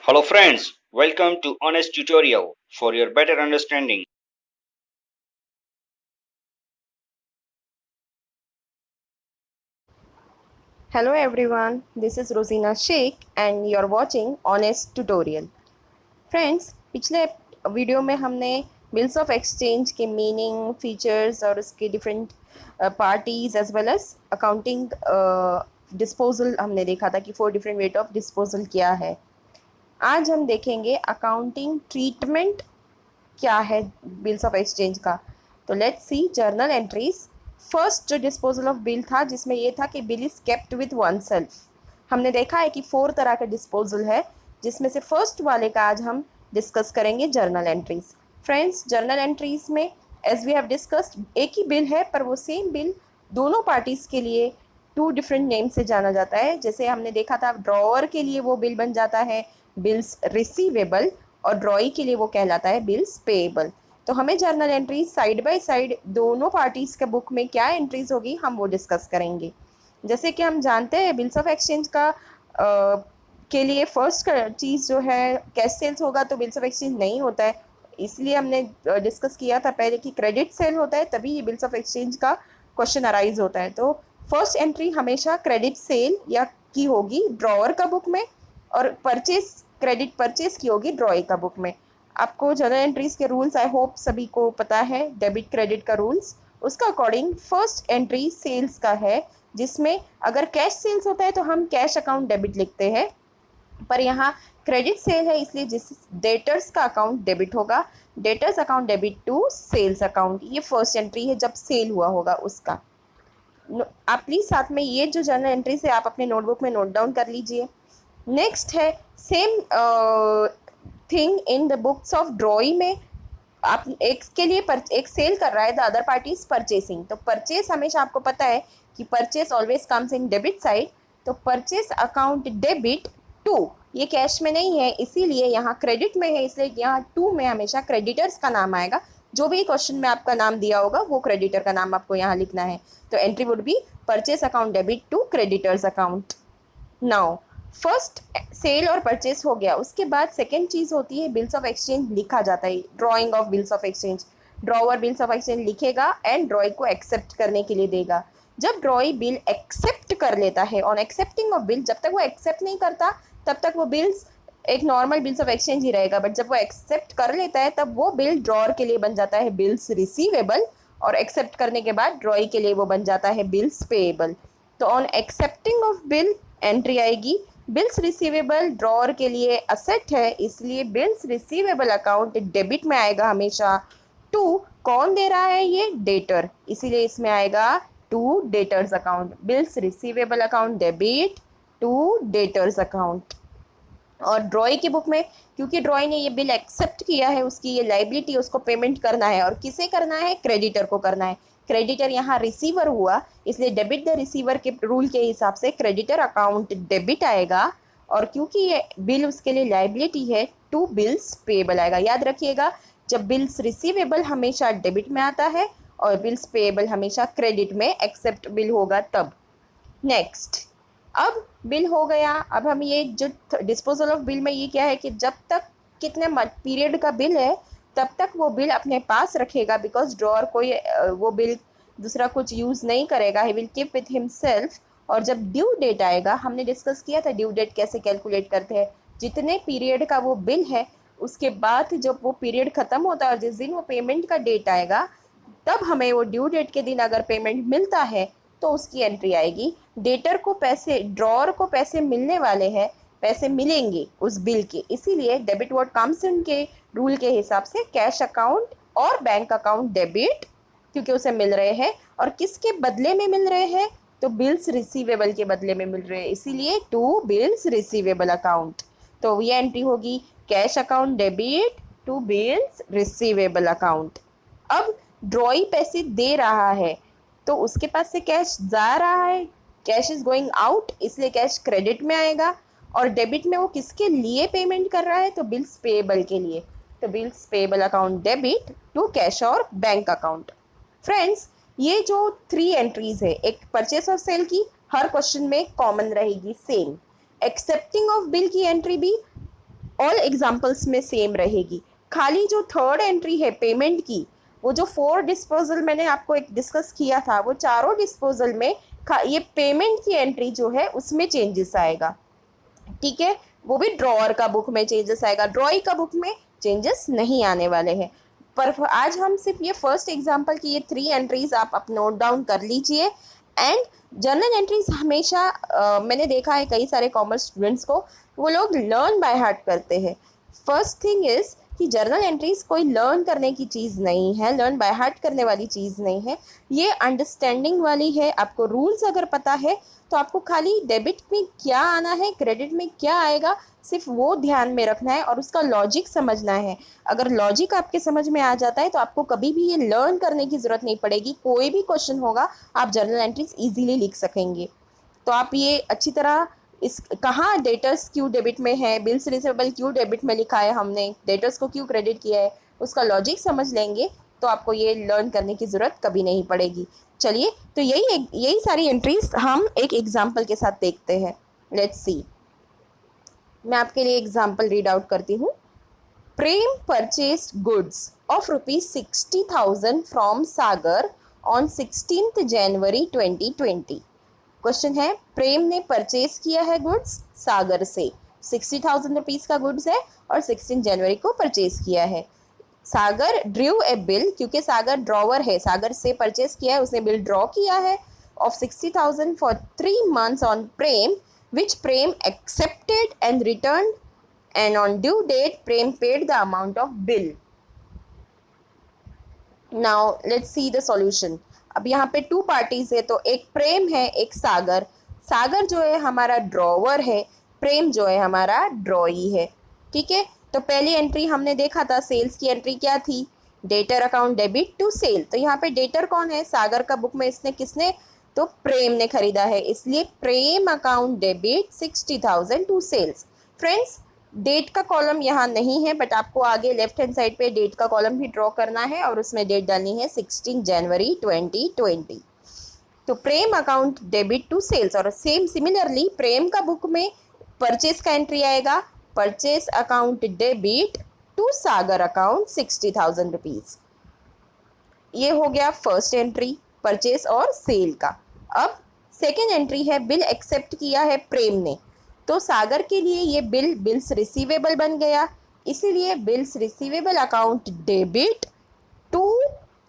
Hello friends, welcome to Honest Tutorial for your better understanding. Hello everyone, this is Rosina Sheikh and you're watching Honest Tutorial. Friends, पिछले video में हमने bills of exchange के meaning, features और उसके different parties as well as accounting disposal हमने देखा था कि 4 डिफरेंट वेट ऑफ डिस्पोजल क्या है। आज हम देखेंगे अकाउंटिंग ट्रीटमेंट क्या है बिल्स ऑफ एक्सचेंज का। तो let's see journal entries. First जो डिस्पोजल ऑफ बिल था जिसमें ये था कि bill is kept with one self. हमने देखा है कि 4 तरह का डिस्पोजल है जिसमें से फर्स्ट वाले का आज हम डिस्कस करेंगे journal entries. Friends, journal entries में एज वी हैव डिस्कस्ड एक ही बिल है पर वो सेम बिल दोनों पार्टीज़ के लिए 2 डिफरेंट नेम से जाना जाता है। जैसे हमने देखा था ड्रॉअर के लिए वो बिल बन जाता है बिल्स रिसीवेबल और ड्रॉई के लिए वो कहलाता है बिल्स पेएबल। तो हमें journal entries side by side दोनों पार्टीज़ के बुक में क्या एंट्रीज होगी हम वो डिस्कस करेंगे। जैसे कि हम जानते हैं बिल्स ऑफ एक्सचेंज का के लिए फर्स्ट चीज़ जो है कैश सेल्स होगा तो बिल्स ऑफ एक्सचेंज नहीं होता है। इसलिए हमने डिस्कस किया था पहले कि क्रेडिट सेल होता है तभी ये बिल्स ऑफ एक्सचेंज का क्वेश्चन अराइज होता है। तो फर्स्ट एंट्री हमेशा क्रेडिट सेल या की होगी ड्रॉअर का बुक में और परचेज क्रेडिट परचेज की होगी ड्रॉई का बुक में। आपको जर्नल एंट्रीज के रूल्स आई होप सभी को पता है, डेबिट क्रेडिट का रूल्स। उसका अकॉर्डिंग फर्स्ट एंट्री सेल्स का है जिसमें अगर कैश सेल्स होता है तो हम कैश अकाउंट डेबिट लिखते हैं, पर यहाँ क्रेडिट सेल है इसलिए जिस डेटर्स का अकाउंट डेबिट होगा, debtors account debit to sales account. ये फर्स्ट एंट्री है जब सेल हुआ होगा उसका। आप प्लीज़ साथ में ये जो जर्नल एंट्रीज है आप अपने नोटबुक में नोट डाउन कर लीजिए। नेक्स्ट है same thing in the books of ड्रॉई में। आप एक के लिए एक सेल कर रहा है, the other party is purchasing. तो परचेस हमेशा आपको पता है कि purchase always comes in debit side. तो परचेस अकाउंट डेबिट टू, ये कैश में नहीं है इसीलिए यहाँ क्रेडिट में है, इसलिए यहाँ टू में हमेशा क्रेडिटर्स का नाम आएगा। जो भी क्वेश्चन में आपका नाम दिया होगा वो क्रेडिटर का नाम आपको यहाँ लिखना है। तो entry would be purchase account debit to creditors account. Now first sale और परचेस हो गया, उसके बाद सेकेंड चीज़ होती है बिल्स ऑफ एक्सचेंज लिखा जाता है, drying of bills of exchange. Drawer bills of exchange लिखेगा एंड ड्रॉई को एक्सेप्ट करने के लिए देगा। जब ड्रॉई बिल एक्सेप्ट कर लेता है, ऑन एक्सेप्टिंग ऑफ बिल, जब तक वो एक्सेप्ट नहीं करता तब तक वो बिल्स एक नॉर्मल बिल्स ऑफ एक्सचेंज ही रहेगा, बट जब वो एक्सेप्ट कर लेता है तब वो बिल ड्रॉअर के लिए बन जाता है बिल्स रिसीवेबल और एक्सेप्ट करने के बाद ड्रॉई के लिए वो बन जाता है बिल्स पेएबल। तो on accepting of bill entry आएगी बिल्स रिसीवेबल ड्रॉअर के लिए असेट है इसलिए बिल्स रिसीवेबल अकाउंट डेबिट में आएगा हमेशा। टू कौन दे रहा है ये डेटर, इसीलिए इसमें आएगा to debtors account, bills receivable account debit to debtors account. और ड्रॉई की बुक में क्योंकि ड्रॉई ने ये बिल एक्सेप्ट किया है उसकी ये लाइबिलिटी उसको पेमेंट करना है और किसे करना है, क्रेडिटर को करना है। क्रेडिटर यहाँ रिसीवर हुआ इसलिए डेबिट द रिसीवर के रूल के हिसाब से क्रेडिटर अकाउंट डेबिट आएगा और क्योंकि ये बिल उसके लिए लाइबिलिटी है टू बिल्स पेएबल आएगा। याद रखिएगा जब बिल्स रिसीवेबल हमेशा डेबिट में आता है और बिल्स पेएबल हमेशा क्रेडिट में एक्सेप्ट बिल होगा तब। नेक्स्ट, अब बिल हो गया। अब हम ये जो डिस्पोजल ऑफ बिल में ये क्या है कि जब तक कितने पीरियड का बिल है तब तक वो बिल अपने पास रखेगा बिकॉज ड्रॉअर कोई वो बिल दूसरा कुछ यूज़ नहीं करेगा, he will keep with himself. और जब ड्यू डेट आएगा, हमने डिस्कस किया था ड्यू डेट कैसे कैलकुलेट करते हैं, जितने पीरियड का वो बिल है उसके बाद जब वो पीरियड ख़त्म होता है और जिस दिन वो पेमेंट का डेट आएगा तब हमें वो ड्यू डेट के दिन अगर पेमेंट मिलता है तो उसकी एंट्री आएगी। डेटर को पैसे, ड्रॉअर को पैसे मिलने वाले हैं, पैसे मिलेंगे उस बिल के, इसीलिए डेबिट व्हाट कम्स इन के रूल के हिसाब से कैश अकाउंट और बैंक अकाउंट डेबिट क्योंकि उसे मिल रहे हैं और किसके बदले में मिल रहे हैं, तो बिल्स रिसीवेबल के बदले में मिल रहे हैं इसीलिए टू बिल्स रिसीवेबल अकाउंट। तो ये एंट्री होगी cash account debit to bills receivable account. अब ड्रॉई पैसे दे रहा है तो उसके पास से कैश जा रहा है, कैश इज गोइंग आउट इसलिए कैश क्रेडिट में आएगा और डेबिट में वो किसके लिए पेमेंट कर रहा है, तो बिल्स पेएबल के लिए। तो bills payable account debit to cash और बैंक अकाउंट। फ्रेंड्स, ये जो 3 एंट्रीज है एक परचेस और सेल की हर क्वेश्चन में कॉमन रहेगी सेम। एक्सेप्टिंग ऑफ बिल की एंट्री भी ऑल एग्जाम्पल्स में सेम रहेगी। खाली जो थर्ड एंट्री है पेमेंट की, वो जो 4 डिस्पोजल मैंने आपको एक डिस्कस किया था, वो चारों डिस्पोजल में ये पेमेंट की एंट्री जो है उसमें चेंजेस आएगा, ठीक है। वो भी ड्रॉअर का बुक में चेंजेस आएगा, ड्रॉई का बुक में चेंजेस नहीं आने वाले हैं। पर आज हम सिर्फ ये फर्स्ट एग्जांपल की ये 3 एंट्रीज आप नोट डाउन कर लीजिए। एंड जर्नल एंट्रीज हमेशा मैंने देखा है कई सारे कॉमर्स स्टूडेंट्स को, वो लोग लर्न बाय हार्ट करते हैं। फर्स्ट थिंग इज़ कि जर्नल एंट्रीज कोई लर्न करने की चीज़ नहीं है, लर्न बाय हार्ट करने वाली चीज़ नहीं है, ये अंडरस्टैंडिंग वाली है। आपको रूल्स अगर पता है तो आपको खाली डेबिट में क्या आना है, क्रेडिट में क्या आएगा, सिर्फ वो ध्यान में रखना है और उसका लॉजिक समझना है। अगर लॉजिक आपके समझ में आ जाता है तो आपको कभी भी ये लर्न करने की ज़रूरत नहीं पड़ेगी। कोई भी क्वेश्चन होगा आप जर्नल एंट्रीज ईजीली लिख सकेंगे। तो आप ये अच्छी तरह इस कहाँ डेटर्स क्यों डेबिट में है, बिल्स रिसीवेबल क्यों डेबिट में लिखा है, हमने डेटर्स को क्यों क्रेडिट किया है, उसका लॉजिक समझ लेंगे तो आपको ये लर्न करने की ज़रूरत कभी नहीं पड़ेगी। चलिए, तो यही सारी एंट्रीज हम एक एग्जाम्पल के साथ देखते हैं। लेट्स सी, मैं आपके लिए एग्जाम्पल रीड आउट करती हूँ। Prem purchased goods of ₹60,000 from Sagar on 16th January 2020। Question है, प्रेम ने परचेज किया है गुड्स सागर से, 60,000 रुपीज़ का गुड्स है और 16 जनवरी को परचेज किया है। सागर ड्रू ए बिल, क्योंकि सागर ड्रॉवर है, सागर से परचेज किया है, उसने बिल ड्रॉ किया है of 60,000 for 3 months on Prem, which Prem accepted and return, and on due date Prem paid the amount of bill. Now let's see the solution. अब यहाँ पे 2 पार्टीज है, तो एक प्रेम है एक सागर। सागर जो है हमारा ड्रॉवर है, प्रेम जो है हमारा ड्रॉई है, ठीक है। तो पहली एंट्री हमने देखा था, सेल्स की एंट्री क्या थी, debtor account debit to sale. तो यहाँ पे डेटर कौन है, सागर का बुक में इसने किसने, तो प्रेम ने खरीदा है, इसलिए Prem account debit 60,000 to sales. Friends, date का कॉलम यहाँ नहीं है, बट आपको आगे लेफ्ट हैंड साइड पे डेट का कॉलम भी ड्रॉ करना है और उसमें डेट डालनी है 16 जनवरी 2020। तो Prem account debit to sales, और सेम सिमिलरली प्रेम का बुक में परचेस का एंट्री आएगा, purchase account debit to Sagar account 60,000 rupees. ये हो गया फर्स्ट एंट्री, परचेस और सेल का। अब सेकेंड एंट्री है, बिल एक्सेप्ट किया है प्रेम ने, तो सागर के लिए ये बिल्स रिसीवेबल बन गया, इसीलिए bills receivable account debit to,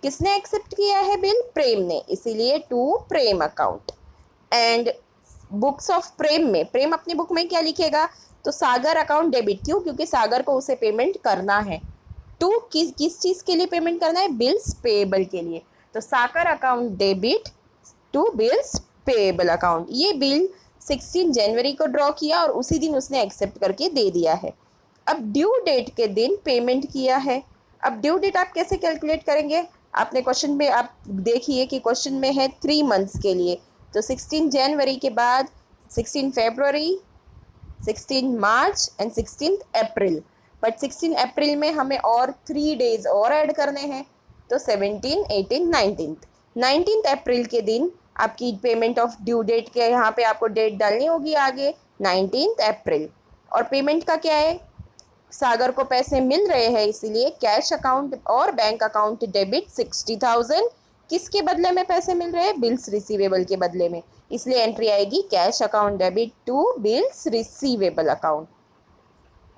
किसने एक्सेप्ट किया है बिल, प्रेम ने, इसीलिए to Prem account. And books of Prem में, प्रेम अपनी बुक में क्या लिखेगा, तो सागर अकाउंट डेबिट, क्यों, क्योंकि सागर को उसे पेमेंट करना है। टू किस चीज़ के लिए पेमेंट करना है, बिल्स पेएबल के लिए, तो Sagar account debit to bills payable account. ये बिल 16 जनवरी को ड्रॉ किया और उसी दिन उसने एक्सेप्ट करके दे दिया है। अब ड्यू डेट के दिन पेमेंट किया है। अब ड्यू डेट आप कैसे कैलकुलेट करेंगे, आपने क्वेश्चन में आप देखिए कि क्वेश्चन में है 3 months के लिए, तो 16 जनवरी के बाद 16 फरवरी, 16 मार्च एंड 16 अप्रैल, बट 16 अप्रैल में हमें और 3 days और ऐड करने हैं, तो 17, 18, 19 अप्रैल के दिन आपकी पेमेंट ऑफ ड्यू डेट के यहाँ पे आपको डेट डालनी होगी आगे 19 अप्रैल। और पेमेंट का क्या है, सागर को पैसे मिल रहे हैं, इसीलिए कैश अकाउंट और बैंक अकाउंट डेबिट 60,000, किसके बदले में पैसे मिल रहे हैं, बिल्स रिसीवेबल के बदले में, इसलिए एंट्री आएगी cash account debit to bills receivable account.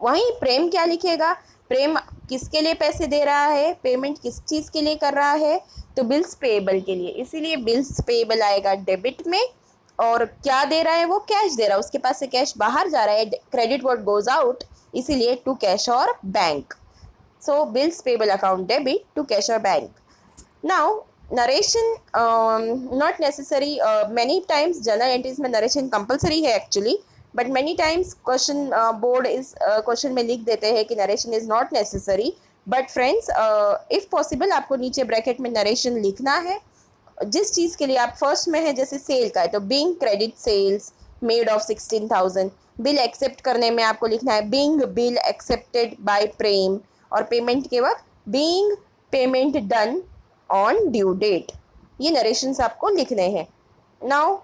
वहीं प्रेम क्या लिखेगा, प्रेम किसके लिए पैसे दे रहा है, पेमेंट किस चीज़ के लिए कर रहा है, तो बिल्स पेएबल के लिए, इसीलिए बिल्स पेएबल आएगा डेबिट में। और क्या दे रहा है, वो कैश दे रहा है, उसके पास से कैश बाहर जा रहा है, क्रेडिट वर्ड गोज आउट, इसीलिए टू कैश और बैंक। So bills payable account debit to cash और बैंक। Now narration not necessary, many times journal entries में नरेशन कंपलसरी है actually, but many times question board इस क्वेश्चन में लिख देते हैं कि narration is not necessary. But friends, if possible आपको नीचे ब्रैकेट में नरेशन लिखना है जिस चीज़ के लिए आप फर्स्ट में है, जैसे सेल का है तो being credit sales made of 16,000, bill accept करने में आपको लिखना है being bill accepted by Prem, और पेमेंट के वक्त being payment done on due date. ये नरेशंस आपको लिखने हैं। नाउ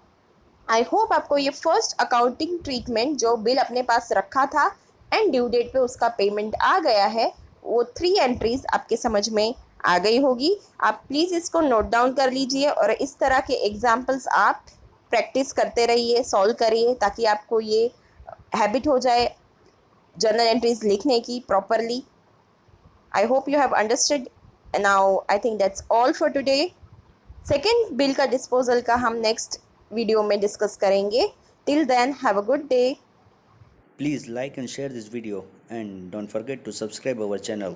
आई होप आपको ये फर्स्ट अकाउंटिंग ट्रीटमेंट जो बिल अपने पास रखा था एंड ड्यू डेट पे उसका पेमेंट आ गया है, वो 3 एंट्रीज आपके समझ में आ गई होगी। आप प्लीज़ इसको नोट डाउन कर लीजिए और इस तरह के एग्जाम्पल्स आप प्रैक्टिस करते रहिए, सॉल्व करिए, ताकि आपको ये हैबिट हो जाए जर्नल एंट्रीज लिखने की properly. I hope you have understood. Now I think that's all for today. Second bill का डिस्पोजल का हम नेक्स्ट वीडियो में डिस्कस करेंगे। Till then have a good day. Please like and share this video and don't forget to subscribe our channel.